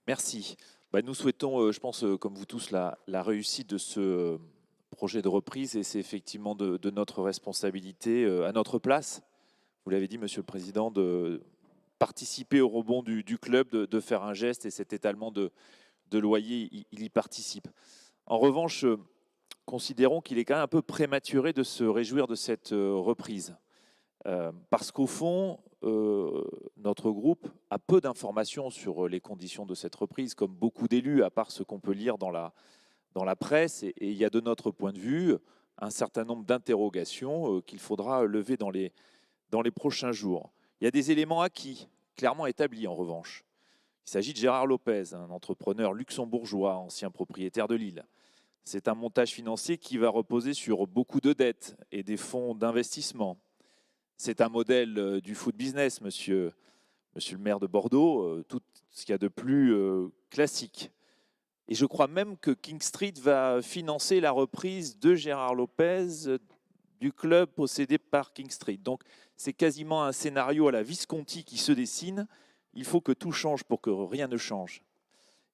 Merci. Nous souhaitons, je pense, comme vous tous, la réussite de ce projet de reprise et c'est effectivement de notre responsabilité, à notre place, vous l'avez dit, Monsieur le Président, de participer au rebond du club, de faire un geste et cet étalement de loyer, il y participe. En revanche, considérons qu'il est quand même un peu prématuré de se réjouir de cette reprise. Parce qu'au fond, notre groupe a peu d'informations sur les conditions de cette reprise, comme beaucoup d'élus, à part ce qu'on peut lire dans la presse. Et il y a de notre point de vue un certain nombre d'interrogations qu'il faudra lever dans les prochains jours. Il y a des éléments acquis, clairement établis en revanche. Il s'agit de Gérard Lopez, un entrepreneur luxembourgeois, ancien propriétaire de Lille. C'est un montage financier qui va reposer sur beaucoup de dettes et des fonds d'investissement. C'est un modèle du food business, monsieur le maire de Bordeaux, tout ce qu'il y a de plus classique. Et je crois même que King Street va financer la reprise de Gérard Lopez du club possédé par King Street. Donc c'est quasiment un scénario à la Visconti qui se dessine. Il faut que tout change pour que rien ne change.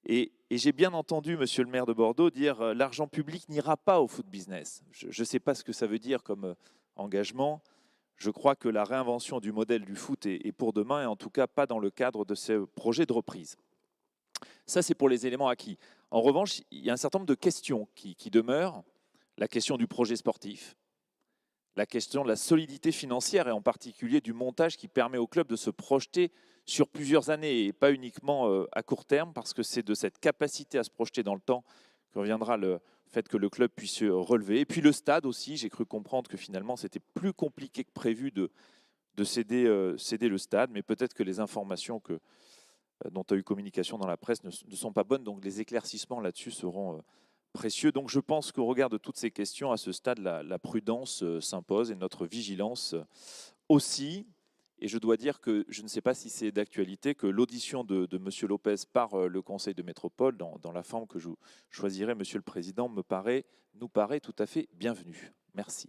Et j'ai bien entendu monsieur le maire de Bordeaux dire l'argent public n'ira pas au food business. Je ne sais pas ce que ça veut dire comme engagement. Je crois que la réinvention du modèle du foot est pour demain, et en tout cas pas dans le cadre de ce projet de reprise. Ça, c'est pour les éléments acquis. En revanche, il y a un certain nombre de questions qui demeurent. La question du projet sportif, la question de la solidité financière, et en particulier du montage qui permet au club de se projeter sur plusieurs années, et pas uniquement à court terme, parce que c'est de cette capacité à se projeter dans le temps que reviendra le fait que le club puisse se relever. Et puis le stade aussi, j'ai cru comprendre que finalement c'était plus compliqué que prévu de céder le stade, mais peut-être que les informations dont a eu communication dans la presse ne sont pas bonnes, donc les éclaircissements là-dessus seront précieux. Donc je pense qu'au regard de toutes ces questions, à ce stade, la prudence s'impose et notre vigilance aussi. Et je dois dire que je ne sais pas si c'est d'actualité que l'audition de M. Lopez par le Conseil de métropole, dans la forme que je choisirai, Monsieur le Président, nous paraît tout à fait bienvenue. Merci.